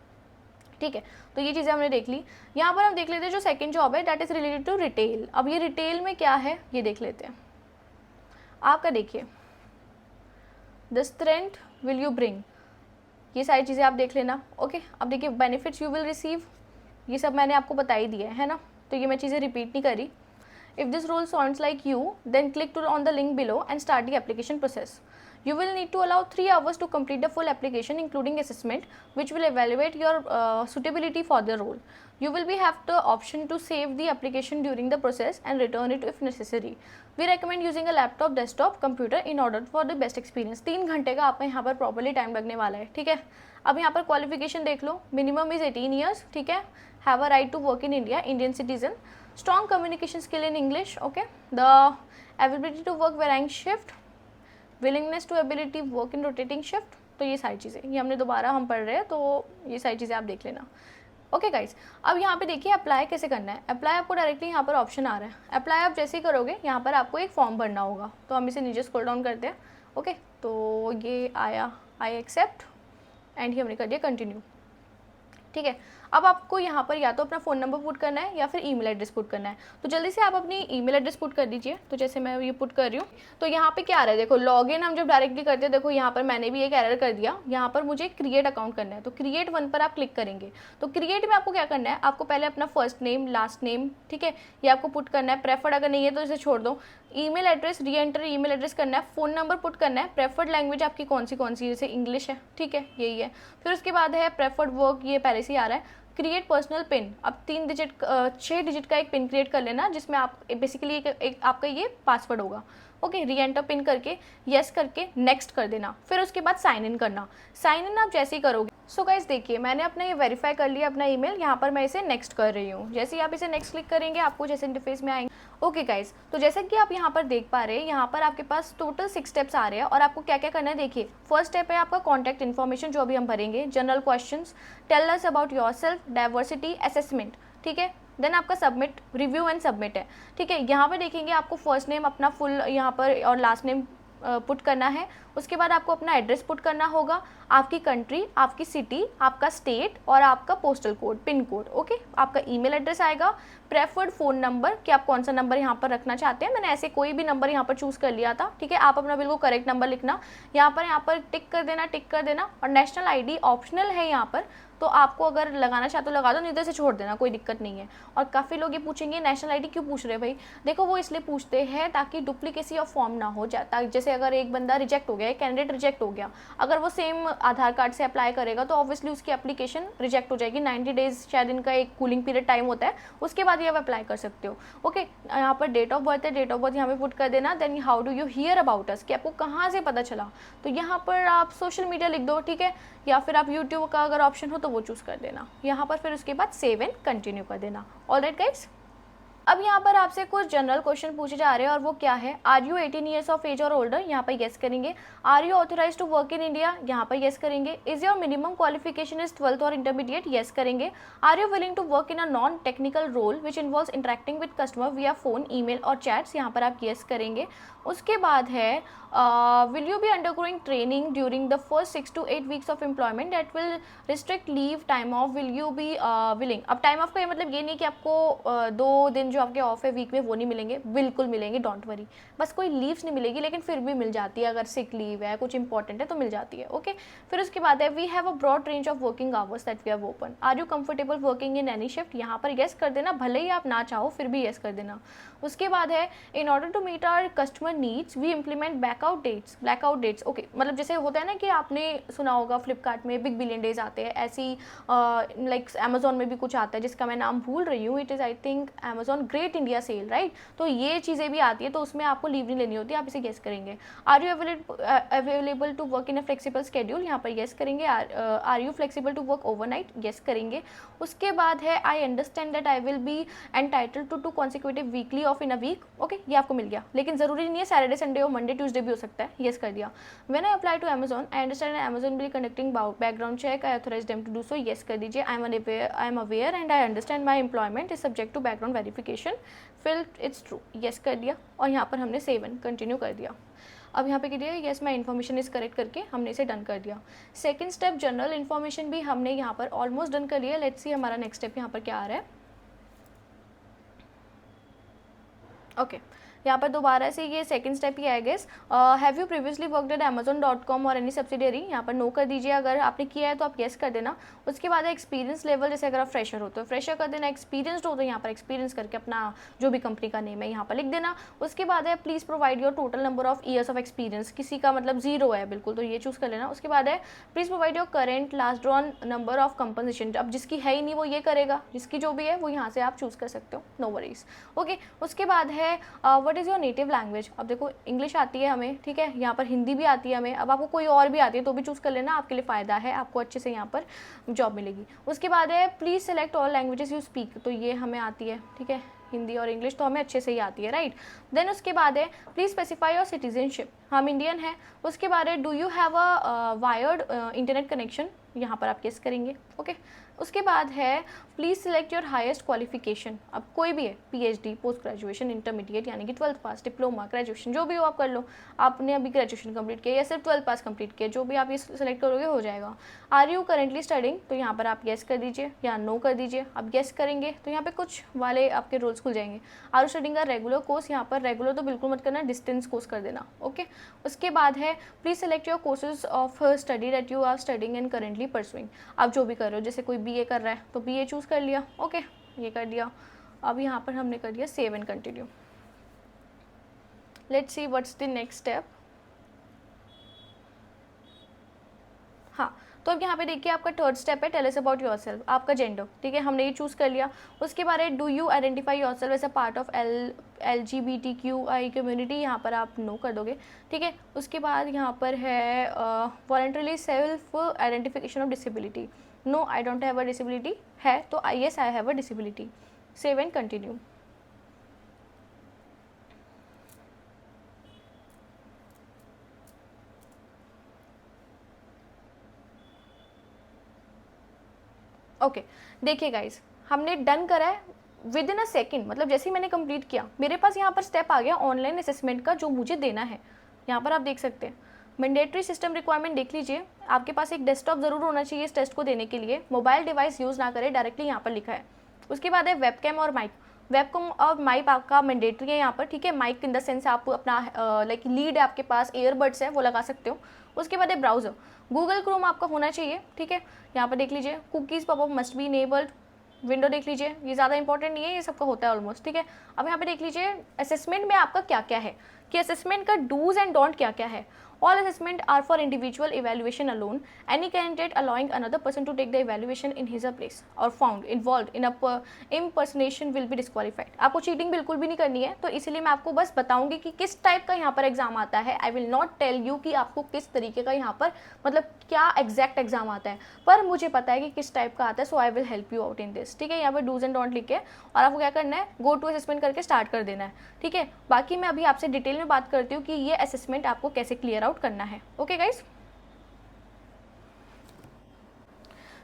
ठीक है। तो ये चीज़ें हमने देख ली। यहाँ पर हम देख लेते हैं जो सेकंड जॉब है that is related to retail. अब ये रिटेल में क्या है ये देख लेते हैं। आपका देखिए the strength will you bring, ये सारी चीज़ें आप देख लेना। ओके अब देखिए बेनिफिट्स यू विल रिसीव, ये सब मैंने आपको बता ही दिया है ना, तो ये मैं चीज़ें रिपीट नहीं करी। If this role sounds like you then click to on the link below and start the application process. You will need to allow 3 hours to complete the full application including assessment which will evaluate your suitability for the role. You will be have the option to save the application during the process and return it if necessary. We recommend using a laptop, desktop, computer in order for the best experience. 3 घंटे का आपका यहाँ पर प्रॉपरली टाइम लगने वाला है, ठीक है। अब यहाँ पर क्वालिफिकेशन देख लो, मिनिमम इज 18 ईयर्स, ठीक है, have a right to work in India, Indian citizen, strong communication skill in English, okay, the ability to work varying shift, willingness to ability work in rotating shift. तो ये सारी चीज़ें ये हमने दोबारा हम पढ़ रहे हैं, तो ये सारी चीज़ें आप देख लेना। ओके गाइज अब यहाँ पे देखिए अप्लाई कैसे करना है। अप्लाई आपको डायरेक्टली यहाँ पर ऑप्शन आ रहा है। अप्लाई आप जैसे ही करोगे यहाँ पर आपको एक फॉर्म भरना होगा, तो हम इसे नीचे स्क्रॉल डाउन करते हैं ओके, तो ये आया, आई एक्सेप्ट एंड ये हमने कर दिया कंटिन्यू। ठीक है, अब आपको यहाँ पर या तो अपना फ़ोन नंबर पुट करना है या फिर ईमेल एड्रेस पुट करना है। तो जल्दी से आप अपनी ईमेल एड्रेस पुट कर दीजिए। तो जैसे मैं ये पुट कर रही हूँ, तो यहाँ पे क्या आ रहा है, देखो लॉगिन हम जब डायरेक्टली करते हैं, देखो यहाँ पर मैंने भी एक एरर कर दिया। यहाँ पर मुझे क्रिएट अकाउंट करना है, तो क्रिएट वन पर आप क्लिक करेंगे। तो क्रिएट में आपको क्या करना है, आपको पहले अपना फर्स्ट नेम, लास्ट नेम, ठीक है, ये आपको पुट करना है। प्रेफर्ड अगर नहीं है तो इसे छोड़ दो। ईमेल एड्रेस, री एंटर ईमेल एड्रेस करना है। फ़ोन नंबर पुट करना है। प्रेफर्ड लैंग्वेज आपकी कौन सी जैसे इंग्लिश है, ठीक है, यही है। फिर उसके बाद है प्रेफर्ड वर्क, ये पहले से ही आ रहा है। क्रिएट पर्सनल पिन, अब 6 डिजिट का एक पिन क्रिएट कर लेना, जिसमें आप बेसिकली एक आपका ये पासवर्ड होगा। ओके, री एंटर पिन करके येस करके नेक्स्ट कर देना। फिर उसके बाद साइन इन करना। साइन इन आप जैसे ही करोगे, सो गाइस देखिए मैंने अपना ये वेरीफाई कर लिया अपना ईमेल। यहाँ पर मैं इसे नेक्स्ट कर रही हूँ। जैसे ही आप इसे नेक्स्ट क्लिक करेंगे, आपको जैसे इंटरफेस में आएंगे। ओके गाइस, तो जैसा कि आप यहाँ पर देख पा रहे हैं, यहाँ पर आपके पास टोटल 6 स्टेप्स आ रहे हैं और आपको क्या क्या करना है देखिए। फर्स्ट स्टेप है आपका कॉन्टैक्ट इन्फॉर्मेशन, जो अभी हम भरेंगे। General questions, tell us about yourself, diversity assessment, ठीक है। देन आपका सबमिट, रिव्यू एंड सबमिट है, ठीक है। यहाँ पर देखेंगे आपको फर्स्ट नेम अपना फुल यहाँ पर और लास्ट नेम पुट करना है। उसके बाद आपको अपना एड्रेस पुट करना होगा, आपकी कंट्री, आपकी सिटी, आपका स्टेट और आपका postal code, pin code. Okay, आपका ईमेल एड्रेस आएगा। प्रेफर्ड फ़ोन नंबर, कि आप कौन सा नंबर यहाँ पर रखना चाहते हैं। मैंने ऐसे कोई भी नंबर यहाँ पर चूज़ कर लिया था, ठीक है। आप अपना बिल्कुल करेक्ट नंबर लिखना, यहाँ पर टिक कर देना। और नेशनल आईडी ऑप्शनल है यहाँ पर, तो आपको अगर लगाना चाहते हो लगा दो, नहीं तो इसे छोड़ देना, कोई दिक्कत नहीं है। और काफ़ी लोग ये पूछेंगे नेशनल आईडी क्यों पूछ रहे हैं भाई। देखो वो इसलिए पूछते हैं ताकि डुप्लीकेसी ऑफ फॉर्म ना हो जाता। जैसे अगर एक बंदा रिजेक्ट हो गया, एक कैंडिडेट रिजेक्ट हो गया, अगर वो सेम आधार कार्ड से अप्लाई करेगा तो ऑब्वियसली उसकी एप्लीकेशन रिजेक्ट हो जाएगी। 90 डेज शायद इनका एक कूलिंग पीरियड टाइम होता है, उसके बाद ये आप अप्लाई कर सकते हो। ओके, यहाँ पर डेट ऑफ बर्थ है, डेट ऑफ बर्थ यहाँ पे पुट कर देना। Then how do you hear about us, कि आपको कहाँ से पता चला, तो यहाँ पर आप सोशल मीडिया लिख दो, ठीक है। या फिर आप यूट्यूब का अगर ऑप्शन हो तो वो चूज़ कर देना यहाँ पर। फिर उसके बाद सेव एंड कंटिन्यू कर देना। ऑलराइट गाइस, अब यहाँ पर आपसे कुछ जनरल क्वेश्चन पूछे जा रहे हैं और वो क्या है। Are you 18 years of age और ओल्डर, यहाँ पर येस करेंगे। Are you authorize to work in India, यहाँ पर येस करेंगे। Is your minimum qualification is 12th और इंटरमीडिएट, येस करेंगे। Are you willing to work in a non technical role which involves interacting with customer via phone, email और चैट्स, यहाँ पर आप येस करेंगे। उसके बाद है will you be undergoing training during the first 6 to 8 weeks of employment that will restrict leave time of, will you be willing. अब टाइम ऑफ का ये मतलब ये नहीं कि आपको 2 दिन जो आपके ऑफ है वीक में वो नहीं मिलेंगे, बिल्कुल मिलेंगे, डोंट वरी। बस कोई लीव्स नहीं मिलेगी, लेकिन फिर भी मिल जाती है। अगर सिक लीव है, कुछ इंपॉर्टेंट है तो मिल जाती है। ओके, फिर उसके बाद है we have a broad range of working hours that we have open. Are you comfortable working in any shift, यहाँ पर येस कर देना, भले ही आप ना चाहो फिर भी येस कर देना। उसके बाद है in order to meet our customer needs we implement blackout dates. Okay, मतलब जैसे होता है ना कि आपने सुना होगा फ्लिपकार्ट में बिग बिलियन डेज आते हैं, ऐसी लाइक अमेजोन में भी कुछ आता है जिसका मैं नाम भूल रही हूँ। It is I think Amazon great India sale, right. तो ये चीज़ें भी आती है, तो उसमें आपको लीव नहीं लेनी होती, आप इसे गेस करेंगे। Are you available to work in a flexible schedule, यहाँ पर येस करेंगे। Are you flexible to work overnight, yes करेंगे। उसके बाद है I understand that I will be entitled to 2 consecutive weekly off in a week. Okay, ये आपको मिल गया, लेकिन ज़रूरी नहीं है सैटरडे संडे और मंडे ट्यूसडे भी हो सकता है, येस कर दिया। When I apply to Amazon I understand Amazon will conducting background check, I authorize them to do so, yes कर दीजिए। I am aware and I understand my employment is subject to background verification, fill it's true, yes कर दिया। और यहाँ पर हमने सेव एंड कंटिन्यू कर दिया। अब यहाँ पे क्या दिया, yes my information is correct करके हमने इसे डन कर दिया। सेकंड स्टेप जनरल इन्फॉर्मेशन भी हमने यहाँ पर ऑलमोस्ट डन कर लिया। लेट्स सी हमारा नेक्स्ट स्टेप यहाँ पर क्या आ रहा है। ओके, यहाँ पर दोबारा से ये सेकंड स्टेप ही है guess. Have you previously worked at amazon.com और एनी सब्सिडियरी, यहाँ पर नो कर दीजिए। अगर आपने किया है तो आप येस कर देना। उसके बाद है एक्सपीरियंस लेवल, जैसे अगर आप फ्रेशर हो तो फ्रेशर कर देना, एक्सपीरियंसड हो तो यहाँ पर एक्सपीरियंस करके अपना जो भी कंपनी का नेम है यहाँ पर लिख देना। उसके बाद है please provide your total number of years of experience, किसी का मतलब 0 है बिल्कुल, तो ये चूज़ कर लेना। उसके बाद है please provide your current last drawn number of compensation. अब जिसकी है ही नहीं वो ये करेगा, जिसकी जो भी है वो यहाँ से आप चूज़ कर सकते हो, नो वरीज। ओके, उसके बाद है what is your native language. अब देखो इंग्लिश आती है हमें, ठीक है, यहाँ पर हिंदी भी आती है हमें। अब आपको कोई और भी आती है तो भी चूज़ कर लेना, आपके लिए फ़ायदा है, आपको अच्छे से यहाँ पर जॉब मिलेगी। उसके बाद है please select all languages you speak, तो ये हमें आती है, ठीक है, हिंदी और इंग्लिश तो हमें अच्छे से ही आती है, राइट। देन उसके बाद है प्लीज़ स्पेसिफाई योर सिटीजनशिप, हम इंडियन हैं। उसके बाद है do you have a wired internet connection, यहाँ पर आप गेस करेंगे। ओके, उसके बाद है please select your highest qualification. अब कोई भी है, पीएचडी, पोस्ट ग्रेजुएशन, इंटरमीडिएट यानी कि 12th पास, डिप्लोमा, ग्रेजुएशन, जो भी हो आप कर लो। आपने अभी ग्रेजुएशन कंप्लीट किया या सिर्फ 12th पास कंप्लीट किया, जो भी आप ये सिलेक्ट करोगे हो जाएगा। आर यू करेंटली स्टडिंग, तो यहाँ पर आप येस कर दीजिए या नो कर दीजिए। आप येस करेंगे तो यहाँ पे कुछ वाले आपके रूल्स खुल जाएंगे। आर यू स्टडिंग का रेगुलर कोर्स, यहाँ पर रेगुलर तो बिल्कुल मत करना, डिस्टेंस कोर्स कर देना। ओके, उसके बाद है please select your courses of study that you are studying and currently pursuing. आप जो भी कर रहे हो, जैसे कोई बीए कर रहा है तो बीए चूज कर लिया। ओके, ये कर दिया। अब यहाँ पर हमने कर दिया save and continue. Let's see what's the next step. हाँ, तो अब यहाँ पे देखिए आपका थर्ड स्टेप है टेल अस अबाउट योरसेल्फ, आपका जेंडर। ठीक है, हमने ये चूज़ कर लिया। उसके बाद है do you identify yourself as a part of LGBTQI community, यहाँ पर आप नो कर दोगे। ठीक है, उसके बाद यहाँ पर है voluntarily self identification of disability, no I don't have a disability, है तो yes I have a disability. Save and continue. Okay, देखिए गाइज, हमने डन करा है विद इन अ सेकेंड, मतलब जैसे ही मैंने कंप्लीट किया मेरे पास यहाँ पर स्टेप आ गया ऑनलाइन असेसमेंट का जो मुझे देना है। यहाँ पर आप देख सकते हैं मैंडेटरी सिस्टम रिक्वायरमेंट देख लीजिए, आपके पास एक डेस्कटॉप ज़रूर होना चाहिए इस टेस्ट को देने के लिए, मोबाइल डिवाइस यूज़ ना करें, डायरेक्टली यहाँ पर लिखा है। उसके बाद है वेबकैम और माइक, वेबकैम और माइक आपका मैंडेटरी है यहाँ पर। ठीक है, माइक इन द सेंस आप अपना लाइक लीड है आपके पास, ईयरबड्स है वो लगा सकते हो। उसके बाद है ब्राउज़र, गूगल क्रोम आपका होना चाहिए। ठीक है, यहाँ पर देख लीजिए cookies popup must be enabled, window देख लीजिए, ये ज़्यादा इंपॉर्टेंट नहीं है, ये सबका होता है ऑलमोस्ट। ठीक है, अब यहाँ पे देख लीजिए असेसमेंट में आपका क्या क्या है, कि असेसमेंट का डूज एंड डोंट क्या क्या है। All assessment are for individual evaluation alone, any candidate allowing another person to take the evaluation in his place or found involve in impersonation will be disqualified. आपको चीटिंग बिल्कुल भी नहीं करनी है, तो इसलिए मैं आपको बस बताऊंगी कि किस टाइप का यहाँ पर एग्जाम आता है। I will not tell you कि आपको किस तरीके का यहाँ पर मतलब क्या एग्जैक्ट एग्जाम आता है, पर मुझे पता है कि किस टाइप का आता है, so I will help you out in this. ठीक है, यहाँ पर डूज एंड डोंट लिख के और आपको क्या करना है, गो टू असेसमेंट करके स्टार्ट कर देना है। ठीक है, बाकी मैं अभी आपसे डिटेल में बात करती हूँ कि ये असेसमेंट आपको कैसे क्लियर आउट करना है। ओके गाइज,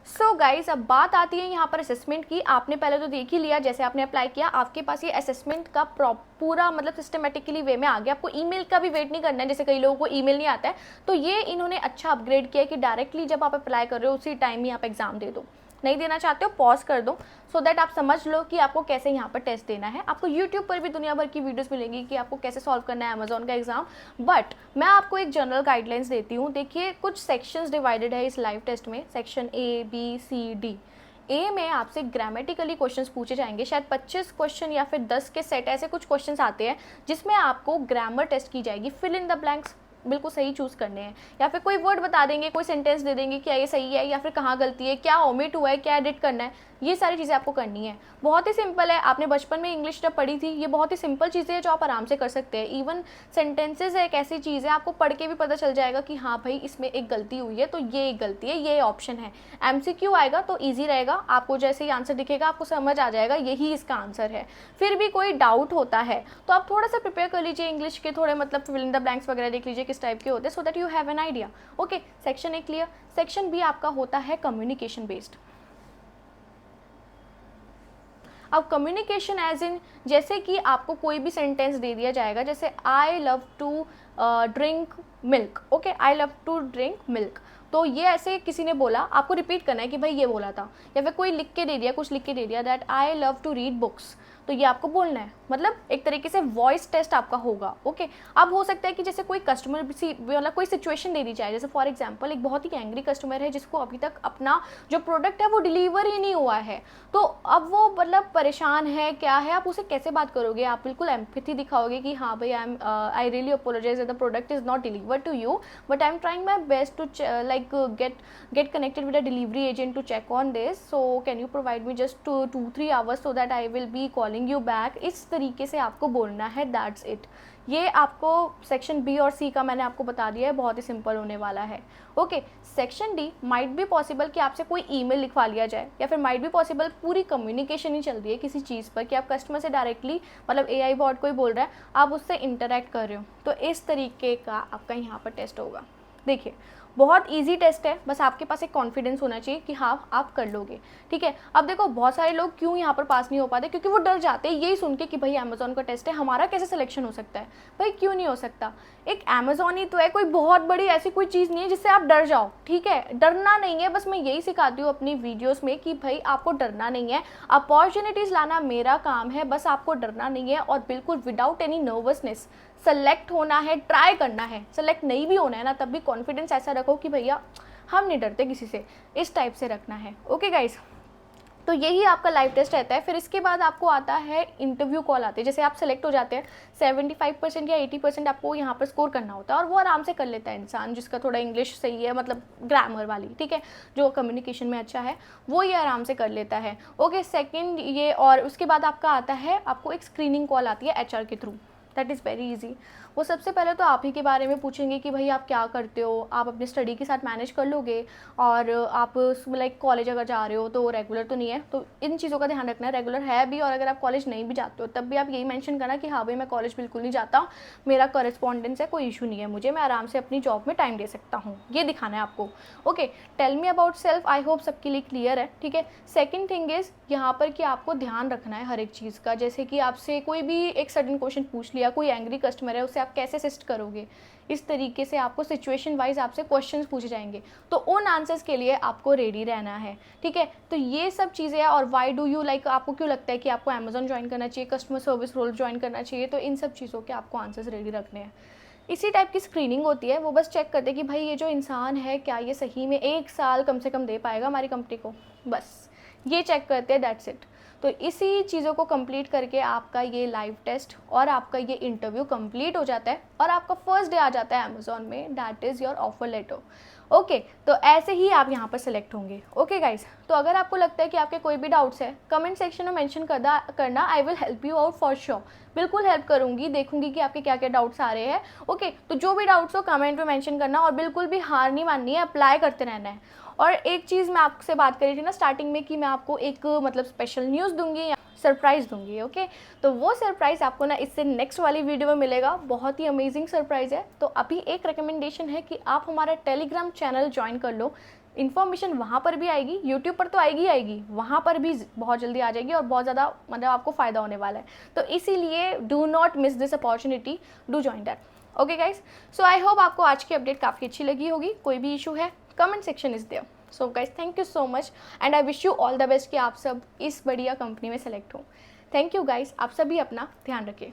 सो गाइज अब बात आती है यहाँ पर असेसमेंट की। आपने पहले तो देख ही लिया, जैसे आपने अप्लाई किया आपके पास ये असेसमेंट का पूरा मतलब सिस्टमेटिकली वे में आ गया। आपको ईमेल का भी वेट नहीं करना है, जैसे कई लोगों को ईमेल नहीं आता है, तो ये इन्होंने अच्छा अपग्रेड किया है कि डायरेक्टली जब आप अप्लाई कर रहे हो उसी टाइम ही आप एग्जाम दे दो। नहीं देना चाहते हो पॉज कर दो, सो दैट आप समझ लो कि आपको कैसे यहाँ पर टेस्ट देना है। आपको यूट्यूब पर भी दुनिया भर की वीडियोस मिलेंगी कि आपको कैसे सॉल्व करना है अमेजोन का एग्जाम, बट मैं आपको एक जनरल गाइडलाइंस देती हूँ। देखिए कुछ सेक्शंस डिवाइडेड है इस लाइव टेस्ट में, section A, B, C, D। ए में आपसे ग्रामेटिकली क्वेश्चंस पूछे जाएंगे, शायद 25 क्वेश्चन या फिर 10 के सेट ऐसे कुछ क्वेश्चंस आते हैं जिसमें आपको ग्रामर टेस्ट की जाएगी। फिल इन द ब्लैंक्स बिल्कुल सही चूज़ करने हैं, या फिर कोई वर्ड बता देंगे, कोई सेंटेंस दे देंगे क्या ये सही है या फिर कहाँ गलती है, क्या ओमिट हुआ है, क्या एडिट करना है, ये सारी चीज़ें आपको करनी है। बहुत ही सिंपल है, आपने बचपन में इंग्लिश जब पढ़ी थी, ये बहुत ही सिंपल चीज़ें हैं जो आप आराम से कर सकते हैं। इवन सेंटेंसेज है एक ऐसी चीज़ है, आपको पढ़ के भी पता चल जाएगा कि हाँ भाई इसमें एक गलती हुई है तो ये एक गलती है, ये ऑप्शन है। MCQ आएगा तो ईजी रहेगा, आपको जैसे ही आंसर दिखेगा आपको समझ आ जाएगा यही इसका आंसर है। फिर भी कोई डाउट होता है तो आप थोड़ा सा प्रिपेयर कर लीजिए इंग्लिश के, थोड़े मतलब फिल इन द ब्लैंक्स वगैरह देख लीजिए किस टाइप के होते हैं, so that you have an idea. Okay, section A clear. Section B आपका होता है कम्युनिकेशन बेस्ड। अब कम्युनिकेशन एज इन, जैसे कि आपको कोई भी सेंटेंस दे दिया जाएगा, जैसे I love to drink milk. Okay, I love to drink milk, तो ये ऐसे किसी ने बोला, आपको रिपीट करना है कि भाई ये बोला था, या फिर कोई लिख के दे दिया, कुछ लिख के दे दिया that I love to read books, तो ये आपको बोलना है, मतलब एक तरीके से वॉइस टेस्ट आपका होगा। ओके, अब हो सकता है कि जैसे कोई कस्टमर मतलब कोई सिचुएशन दे दी जाए, जैसे फॉर एग्जांपल एक बहुत ही एंग्री कस्टमर है जिसको अभी तक अपना जो प्रोडक्ट है वो डिलीवर ही नहीं हुआ है, तो अब वो मतलब परेशान है, क्या है, आप उसे कैसे बात करोगे? आप बिल्कुल एम्पैथी दिखाओगे कि हाँ भाई I really apologise that the product is not delivered to you, but I am trying my best to like get connected with a delivery agent to check on this, so can you provide me just 2-3 hours so that I will be calling you back। इस तरीके से आपको बोलना है, दैट्स इट। ये आपको सेक्शन बी और सी का मैंने आपको बता दिया है, बहुत ही सिंपल होने वाला है। Okay, section D might be possible कि आपसे कोई ईमेल लिखवा लिया जाए, या फिर माइट बी पॉसिबल पूरी कम्युनिकेशन ही चल रही है किसी चीज़ पर कि आप कस्टमर से डायरेक्टली मतलब AI बॉट कोई बोल रहा है आप उससे इंटरेक्ट कर रहे हो, तो इस तरीके का आपका यहाँ पर टेस्ट होगा। देखिए बहुत ईजी टेस्ट है, बस आपके पास एक कॉन्फिडेंस होना चाहिए कि हाँ आप कर लोगे, ठीक है। अब देखो बहुत सारे लोग क्यों यहाँ पर पास नहीं हो पाते, क्योंकि वो डर जाते हैं यही सुन के कि भाई अमेजोन का टेस्ट है, हमारा कैसे सिलेक्शन हो सकता है। भाई क्यों नहीं हो सकता, एक अमेजोन ही तो है, कोई बहुत बड़ी ऐसी कोई चीज़ नहीं है जिससे आप डर जाओ, ठीक है। डरना नहीं है, बस मैं यही सिखाती हूँ अपनी वीडियोस में कि भाई आपको डरना नहीं है, अपॉर्चुनिटीज़ लाना मेरा काम है, बस आपको डरना नहीं है और बिल्कुल विदाउट एनी नर्वसनेस सेलेक्ट होना है, ट्राई करना है। सेलेक्ट नहीं भी होना है ना तब भी कॉन्फिडेंस ऐसा रखो कि भैया हम नहीं डरते किसी से, इस टाइप से रखना है। ओके गाइस, तो यही आपका लाइव टेस्ट रहता है। फिर इसके बाद आपको आता है इंटरव्यू कॉल आते हैं, जैसे आप सेलेक्ट हो जाते हैं 75% या 80% आपको यहाँ पर स्कोर करना होता है और वो आराम से कर लेता है इंसान जिसका थोड़ा इंग्लिश सही है, मतलब ग्रामर वाली, ठीक है, जो कम्युनिकेशन में अच्छा है वो ये आराम से कर लेता है। ओके, सेकेंड ये, और उसके बाद आपका आता है, आपको एक स्क्रीनिंग कॉल आती है HR के through. That is very easy. वो सबसे पहले तो आप ही के बारे में पूछेंगे कि भाई आप क्या करते हो, आप अपने स्टडी के साथ मैनेज कर लोगे, और आप लाइक कॉलेज अगर जा रहे हो तो रेगुलर तो नहीं है, तो इन चीज़ों का ध्यान रखना है। रेगुलर है भी, और अगर आप कॉलेज नहीं भी जाते हो तब भी आप यही मेंशन करना कि हाँ भाई मैं कॉलेज बिल्कुल नहीं जाता हूँ, मेरा कॉरेस्पॉन्डेंस है, कोई इशू नहीं है मुझे, मैं आराम से अपनी जॉब में टाइम दे सकता हूँ, ये दिखाना है आपको। Okay, tell me about self, I hope सबके लिए क्लियर है, ठीक है। सेकेंड थिंग इज़ यहाँ पर कि आपको ध्यान रखना है हर एक चीज़ का, जैसे कि आपसे कोई भी एक सडन क्वेश्चन पूछ लिया, कोई एंग्री कस्टमर है, उससे आप कैसे असिस्ट करोगे, इस तरीके से आपको सिचुएशन वाइज आपसे क्वेश्चंस पूछे जाएंगे, तो उन आंसर्स के लिए आपको रेडी रहना है, ठीक है। तो ये सब चीज़ें हैं। और वाई डू यू लाइक, आपको क्यों लगता है कि आपको अमेजोन ज्वाइन करना चाहिए, कस्टमर सर्विस रोल ज्वाइन करना चाहिए, तो इन सब चीज़ों के आपको आंसर्स रेडी रखने हैं। इसी टाइप की स्क्रीनिंग होती है, वो बस चेक करते हैं कि भाई ये जो इंसान है क्या ये सही में 1 साल कम से कम दे पाएगा हमारी कंपनी को, बस ये चेक करते हैं, दैट्स इट। तो इसी चीज़ों को कंप्लीट करके आपका ये लाइव टेस्ट और आपका ये इंटरव्यू कंप्लीट हो जाता है और आपका फर्स्ट डे आ जाता है अमेजोन में, that is your offer letter. Okay, तो ऐसे ही आप यहाँ पर सेलेक्ट होंगे। ओके गाइस, तो अगर आपको लगता है कि आपके कोई भी डाउट्स है कमेंट सेक्शन में मेंशन करना, आई will help you out for sure, बिल्कुल हेल्प करूँगी, देखूंगी कि आपके क्या क्या डाउट्स आ रहे हैं। ओके, तो जो भी डाउट्स हो कमेंट में मेंशन करना और बिल्कुल भी हार नहीं माननी है, अप्लाई करते रहना है। और एक चीज़ मैं आपसे बात करी थी ना स्टार्टिंग में कि मैं आपको एक मतलब स्पेशल न्यूज़ दूंगी या सरप्राइज़ दूंगी, ओके, तो वो सरप्राइज़ आपको ना इससे नेक्स्ट वाली वीडियो में मिलेगा, बहुत ही अमेजिंग सरप्राइज़ है। तो अभी एक रिकमेंडेशन है कि आप हमारा टेलीग्राम चैनल ज्वाइन कर लो, इन्फॉर्मेशन वहाँ पर भी आएगी, यूट्यूब पर तो आएगी आएगी, वहाँ पर भी बहुत जल्दी आ जाएगी और बहुत ज़्यादा मतलब आपको फ़ायदा होने वाला है। तो इसीलिए do not miss this opportunity, do join that. Okay guys, so I hope आपको आज की अपडेट काफ़ी अच्छी लगी होगी। कोई भी इशू है comment section is there. So guys, thank you so much and I wish you all the best कि आप सब इस बढ़िया कंपनी में सेलेक्ट हो। थैंक यू गाइज, आप सभी अपना ध्यान रखें।